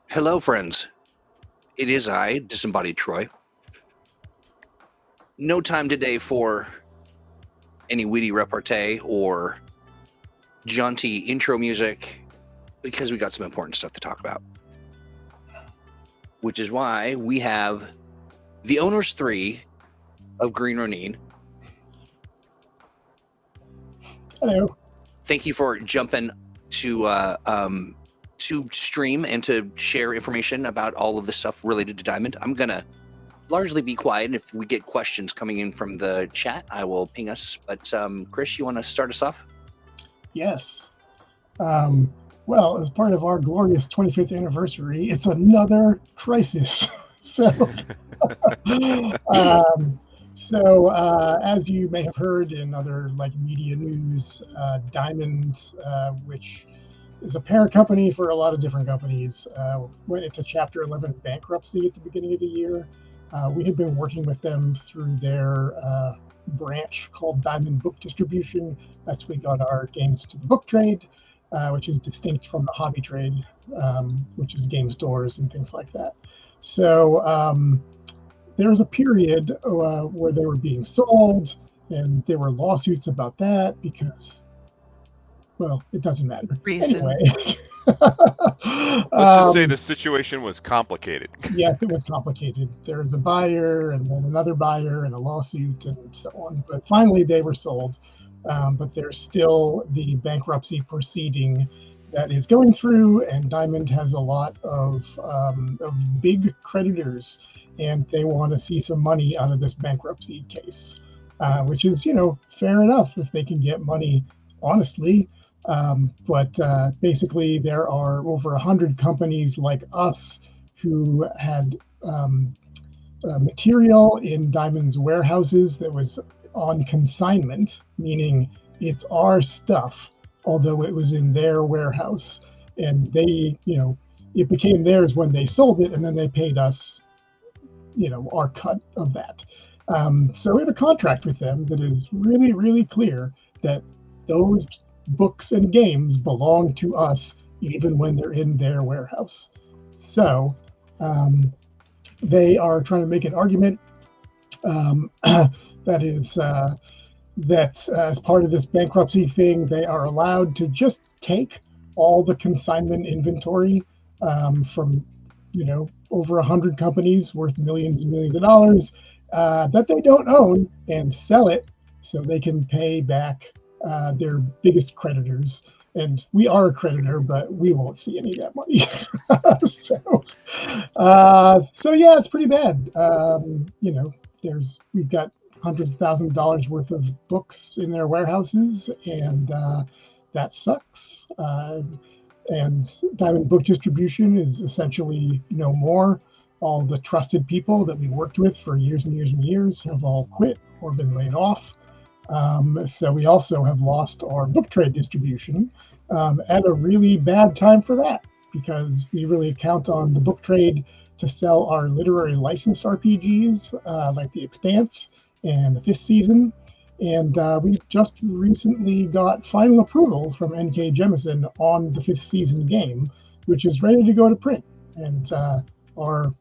Hello, friends. It is I, Disembodied Troy. No time today for any witty repartee or jaunty intro music because we got some important stuff to talk about. Which is why we have the owners 3 of Green Ronin. Hello. Thank you for jumping to stream and to share information about all of the stuff related to Diamond. I'm gonna largely be quiet, and if we get questions coming in from the chat, I will ping us. But Chris, you want to start us off? Yes. Well, as part of our glorious 25th anniversary, it's another crisis. As you may have heard in other media news, Diamond, which is a parent company for a lot of different companies, went into Chapter 11 bankruptcy at the beginning of the year. We had been working with them through their branch called Diamond Book Distribution. That's we got our games to the book trade, which is distinct from the hobby trade, which is game stores and things like that. So there was a period where they were being sold, and there were lawsuits about that because, well, it doesn't matter. Anyway. Let's just say the situation was complicated. Yes, it was complicated. There was a buyer and then another buyer and a lawsuit and so on. But finally they were sold. But there's still the bankruptcy proceeding that is going through, and Diamond has a lot of big creditors, and they want to see some money out of this bankruptcy case, which is, fair enough if they can get money honestly. But basically there are over 100 companies like us who had material in Diamond's warehouses that was on consignment, meaning it's our stuff, although it was in their warehouse, and they, it became theirs when they sold it, and then they paid us, our cut of that. So we have a contract with them that is really, really clear that those books and games belong to us even when they're in their warehouse. So they are trying to make an argument that is that as part of this bankruptcy thing, they are allowed to just take all the consignment inventory from over 100 companies worth millions and millions of dollars that they don't own and sell it so they can pay back their biggest creditors. And we are a creditor, but we won't see any of that money. So yeah, it's pretty bad. We've got hundreds of thousands of dollars worth of books in their warehouses, and that sucks. And Diamond Book Distribution is essentially no more. All the trusted people that we worked with for years and years and years have all quit or been laid off. So we also have lost our book trade distribution at a really bad time for that, because we really count on the book trade to sell our literary licensed RPGs like The Expanse and the 5th season. And we just recently got final approval from N.K. Jemisin on the 5th season game, which is ready to go to print. And our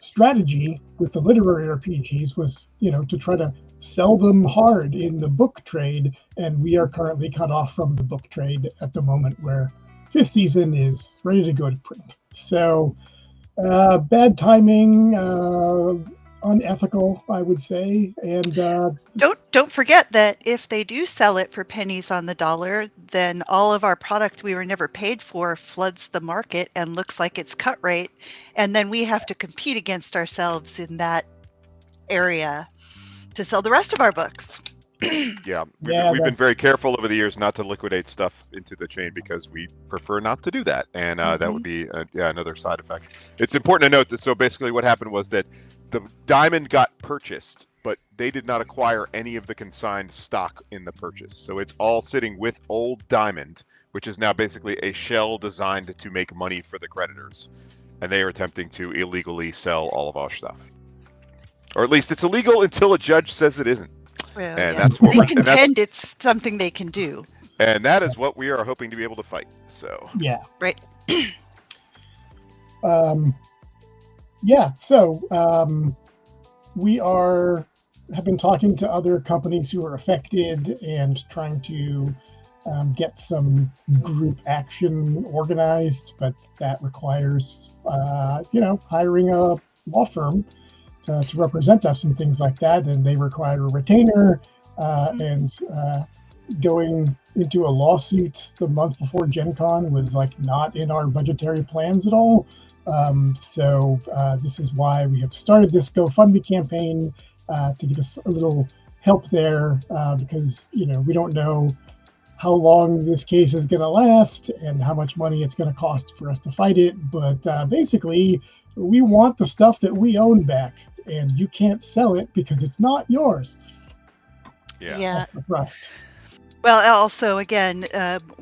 strategy with the literary RPGs was, to try to sell them hard in the book trade, and we are currently cut off from the book trade at the moment where 5th season is ready to go to print. So bad timing, unethical, I would say. And don't forget that if they do sell it for pennies on the dollar, then all of our product we were never paid for floods the market and looks like it's cut rate, and then we have to compete against ourselves in that area to sell the rest of our books. Yeah, we've been very careful over the years not to liquidate stuff into the chain because we prefer not to do that, and that would be another side effect. It's important to note that, so basically what happened was that the Diamond got purchased but they did not acquire any of the consigned stock in the purchase. So it's all sitting with old Diamond, which is now basically a shell designed to make money for the creditors. And they are attempting to illegally sell all of our stuff. Or at least it's illegal until a judge says it isn't. Well, And yeah. that's what They we're, and contend it's something they can do. that is what we are hoping to be able to fight. So Yeah. Right. We have been talking to other companies who are affected and trying to get some group action organized, but that requires, hiring a law firm to represent us and things like that, and they require a retainer, and going into a lawsuit the month before Gen Con was not in our budgetary plans at all. So this is why we have started this GoFundMe campaign to give us a little help there, because we don't know how long this case is going to last and how much money it's going to cost for us to fight it. But basically, we want the stuff that we own back, and you can't sell it because it's not yours. Yeah. That's the thrust. Well, also, again,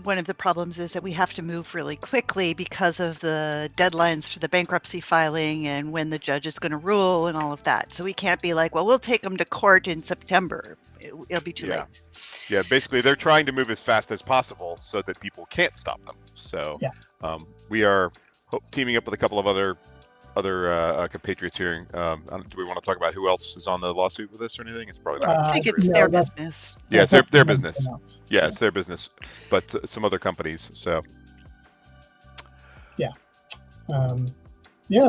one of the problems is that we have to move really quickly because of the deadlines for the bankruptcy filing and when the judge is going to rule and all of that. So we can't be like, well, we'll take them to court in September. It'll be too late. Yeah, basically they're trying to move as fast as possible so that people can't stop them. So we are teaming up with a couple of other compatriots here. Do we want to talk about who else is on the lawsuit with this or anything? It's probably not. I think it's their business. Yeah, it's their business. Yeah, it's their business, but some other companies. So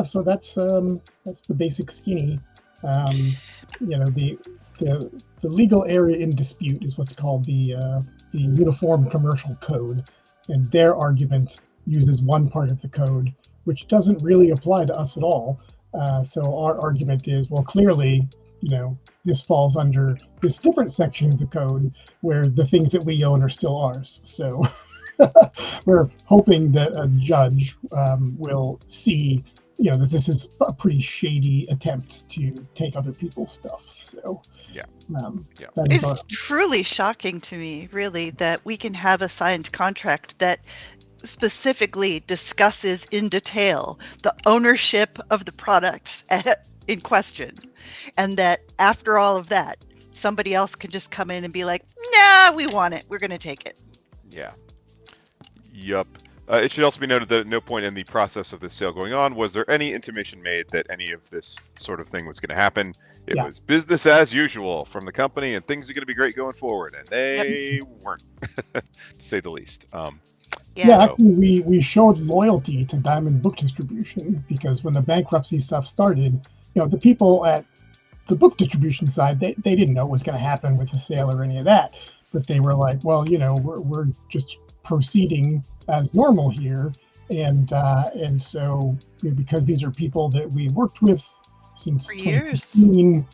so that's the basic skinny. The legal area in dispute is what's called the Uniform Commercial Code, and their argument uses one part of the code which doesn't really apply to us at all. So our argument is, well, clearly, this falls under this different section of the code where the things that we own are still ours. So we're hoping that a judge will see, that this is a pretty shady attempt to take other people's stuff. So It's truly shocking to me, really, that we can have a signed contract that specifically discusses in detail the ownership of the products in question, and that after all of that, somebody else can just come in and be like, nah, we want it, we're going to take it. Yup. It should also be noted that at no point in the process of this sale going on was there any intimation made that any of this sort of thing was going to happen. It was business as usual from the company, and things are going to be great going forward, and they weren't, to say the least. Actually, we showed loyalty to Diamond Book Distribution, because when the bankruptcy stuff started, the people at the book distribution side, they didn't know what was going to happen with the sale or any of that, but they were like, well, we're just proceeding as normal here, and so because these are people that we worked with since for years, and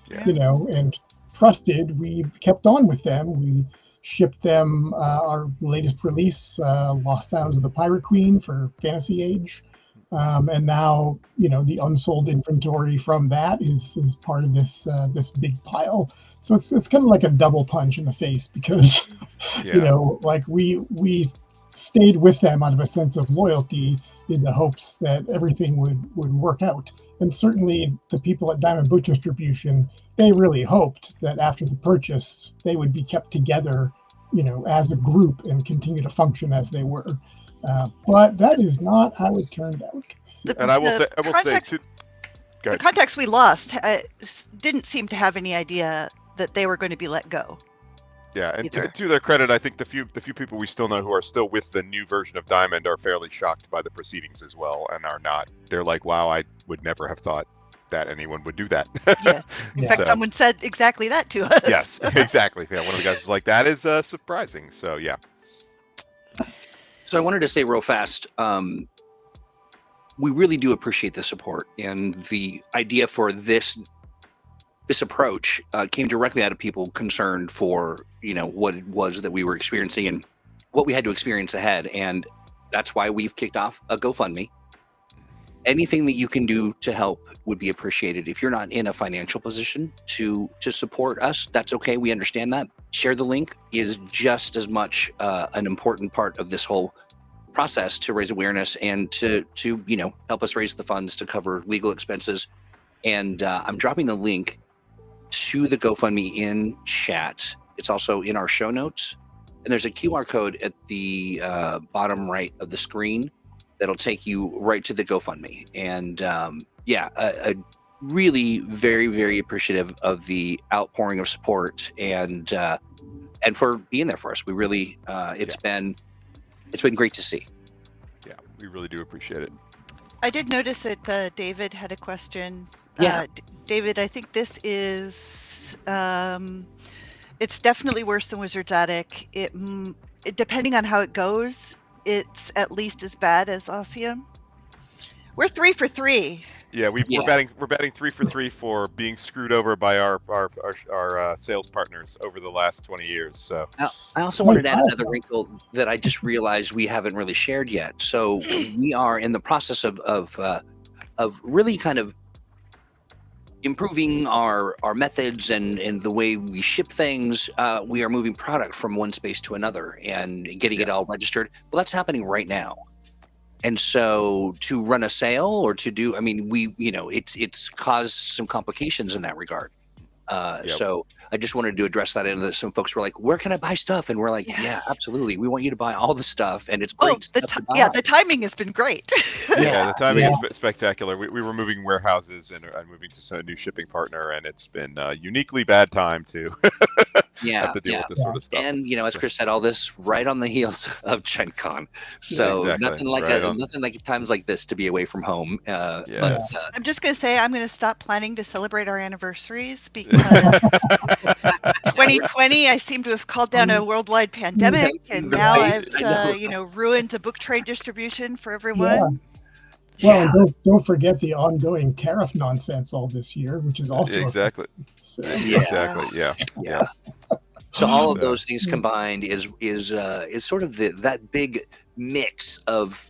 trusted, we kept on with them. We shipped them our latest release, Lost Sounds of the Pirate Queen for Fantasy Age, and now the unsold inventory from that is part of this big pile. So it's kind of like a double punch in the face, because we stayed with them out of a sense of loyalty in the hopes that everything would work out. And certainly the people at Diamond Book Distribution, they really hoped that after the purchase, they would be kept together, as a group and continue to function as they were. But that is not how it turned out. So, and I will say too. The contacts we lost didn't seem to have any idea that they were going to be let go. Yeah, and to their credit, I think the few people we still know who are still with the new version of Diamond are fairly shocked by the proceedings as well, and are not. They're like, wow, I would never have thought that anyone would do that. Yes. In fact, someone said exactly that to us. Yes, exactly. Yeah, one of the guys was like, that is surprising. So, yeah. So I wanted to say real fast, we really do appreciate the support, and the idea for this approach came directly out of people concerned for what it was that we were experiencing and what we had to experience ahead, and that's why we've kicked off a GoFundMe anything that you can do to help would be appreciated. If you're not in a financial position to support us, that's okay. We understand that. Share the link is just as much an important part of this whole process to raise awareness and to help us raise the funds to cover legal expenses. And I'm dropping the link to the GoFundMe in chat. It's also in our show notes, and there's a QR code at the bottom right of the screen that'll take you right to the GoFundMe. And I really very, very appreciative of the outpouring of support and for being there for us. We really it's been great to see. Yeah, we really do appreciate it. I did notice that David had a question. Yeah. David, I think this is it's definitely worse than Wizard's Attic. It depending on how it goes, it's at least as bad as Ossium. We're 3 for 3. Yeah, we're batting 3 for 3 for being screwed over by our sales partners over the last 20 years. So I also wanted to add another wrinkle that I just realized we haven't really shared yet. So we are in the process of really kind of improving our methods and the way we ship things. We are moving product from one space to another and getting it all registered. Well, that's happening right now. And so to run a sale or to do, I mean, it's caused some complications in that regard. So I just wanted to address that. And some folks were like, where can I buy stuff? And we're like, yeah, absolutely. We want you to buy all the stuff. And it's great. The timing has been great. The timing has been spectacular. We were moving warehouses and moving to a new shipping partner. And it's been a uniquely bad time to have to deal with this sort of stuff. And, as Chris said, all this right on the heels of Gen Con. So nothing like times like this to be away from home. But, I'm just going to say I'm going to stop planning to celebrate our anniversaries because 2020, I seem to have called down a worldwide pandemic, and now I've ruined the book trade distribution for everyone. Well, and don't forget the ongoing tariff nonsense all this year, which is also exactly. So all of those things combined is sort of that big mix of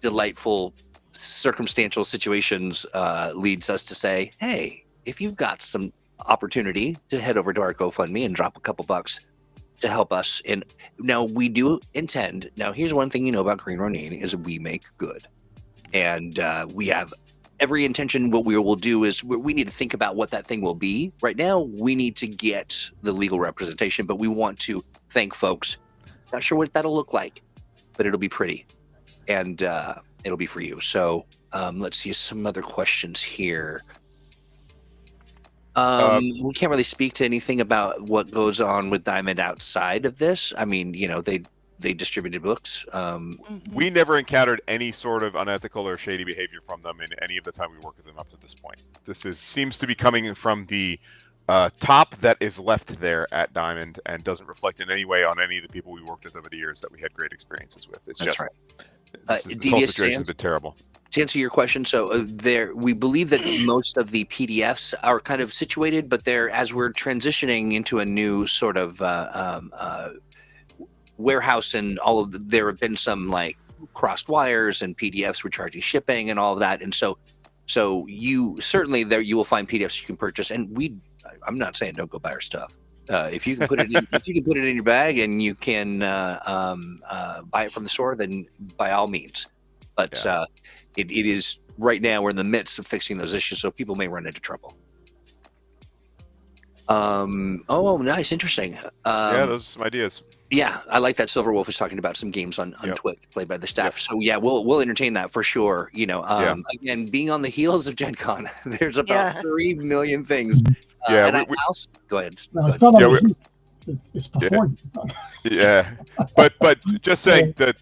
delightful circumstantial situations leads us to say, hey, if you've got some opportunity to head over to our GoFundMe and drop a couple bucks to help us. And now we do intend. Now, here's one thing about Green Ronin is we make good, and we have every intention. What we will do is we need to think about what that thing will be. Right now, we need to get the legal representation, but we want to thank folks. Not sure what that'll look like, but it'll be pretty, and it'll be for you. So let's see some other questions here. We can't really speak to anything about what goes on with Diamond outside of this. I mean, they distributed books. We never encountered any sort of unethical or shady behavior from them in any of the time we worked with them up to this point. This seems to be coming from the top that is left there at Diamond and doesn't reflect in any way on any of the people we worked with over the years that we had great experiences with. It's That's just right. This whole situation has been terrible. To answer your question, so we believe that most of the PDFs are kind of situated, but as we're transitioning into a new sort of warehouse and all of there have been some like crossed wires and PDFs recharging shipping and all of that, and so you certainly there you will find PDFs you can purchase, and I'm not saying don't go buy our stuff. If you can put it in your bag and you can buy it from the store, then by all means. But it is right now we're in the midst of fixing those issues, so people may run into trouble. Nice, interesting. Those are some ideas. Yeah, I like that Silver Wolf is talking about some games on Twitch played by the staff. So we'll entertain that for sure. Again, being on the heels of Gen Con, there's about 3 million things. Go ahead. No, it's not on the heels. It's before. But just saying that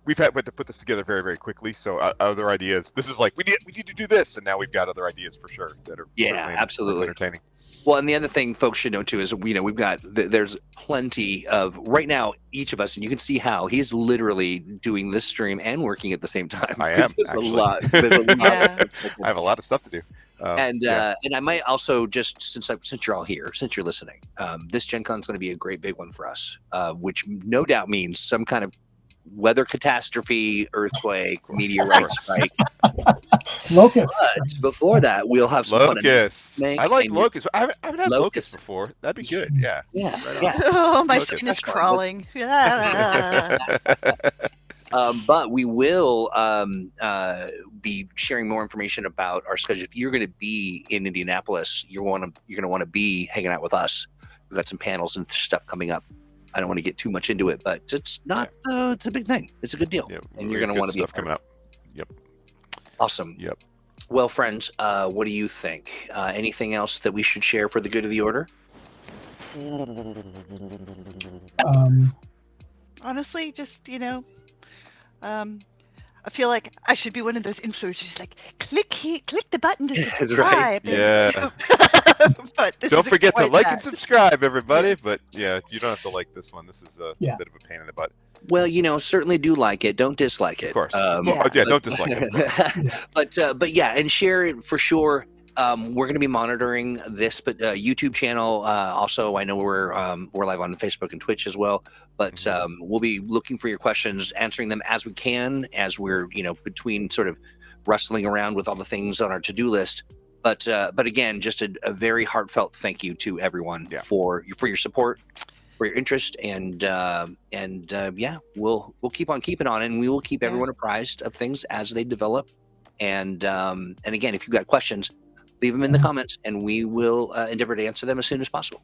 we've had to put this together very, very quickly. So other ideas. This is like we need to do this, and now we've got other ideas for sure that are absolutely entertaining. Well, and the other thing folks should know too is we've got there's plenty of right now each of us, and you can see how he's literally doing this stream and working at the same time. I am. There's a lot. I have a lot of stuff to do. And I might also just since you're all here, since you're listening, this Gen Con is going to be a great big one for us, which no doubt means some kind of weather catastrophe, earthquake, meteorite strike. Locust. But before that, we'll have some fun. Locusts. Make I like and- locusts. I haven't had locusts Locusts. before. That'd be good. Yeah. Yeah, Right on. yeah. Oh, my Locust. skin is That's fun. crawling. Yeah. But we will be sharing more information about our schedule. If you're going to be in Indianapolis, you're going to want to be hanging out with us. We've got some panels and stuff coming up. I don't want to get too much into it, but it's not. It's a big thing. It's a good deal, Yeah, and we you're got going to want good to be a stuff part coming of up. Yep. it. Awesome. Yep. Well, friends, what do you think? Anything else that we should share for the good of the order? Honestly, just I feel like I should be one of those influencers, like click the button to That's subscribe. right. Yeah. But this Don't isn't forget to quite like that. and subscribe, everybody. But yeah, you don't have to like this one. This is a Yeah. bit of a pain in the butt. Well, certainly do like it. Don't dislike it. Of course. Yeah. Don't dislike it. But yeah, and share it for sure. We're going to be monitoring this, but YouTube channel. Also, I know we're live on Facebook and Twitch as well. But we'll be looking for your questions, answering them as we can, as we're between sort of wrestling around with all the things on our to-do list. But again, just a very heartfelt thank you to everyone for your support, for your interest, and yeah, we'll keep on keeping on, and we will keep everyone apprised of things as they develop. And again, if you've got questions, leave them in the comments, and we will endeavor to answer them as soon as possible.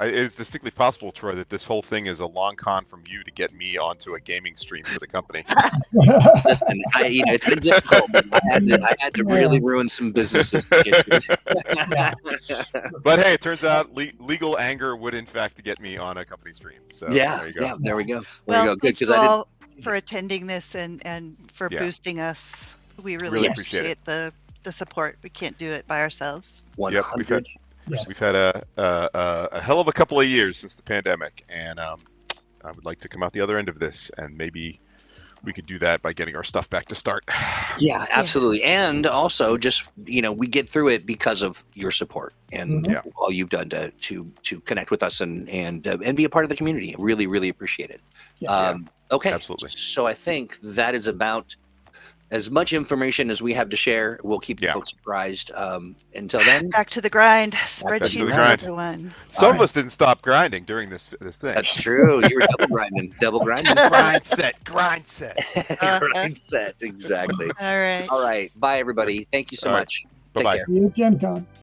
It's distinctly possible, Troy, that this whole thing is a long con from you to get me onto a gaming stream for the company. Listen, it's been difficult. But I had to really ruin some businesses. To get to. But hey, it turns out legal anger would in fact get me on a company stream. So there you go. There we go. Well, Good, thank you because I did. all for attending this and for boosting us. We really appreciate the support. We can't do it by ourselves. 100. We've had a hell of a couple of years since the pandemic, and I would like to come out the other end of this, and maybe we could do that by getting our stuff back to start. Yeah, absolutely. And also, just we get through it because of your support and all you've done to connect with us and be a part of the community. Really, really appreciate it. Okay, absolutely. So I think that is about as much information as we have to share. We'll keep you folks surprised. Until then, back to the grind. to the Spreadsheets, grind. everyone. Some of us didn't stop grinding during this thing. That's true. You were double grinding. grind set. Grind set. Exactly. All right. All right. Bye, everybody. Thank you so much. Take Bye-bye. care. See you at Gen Con.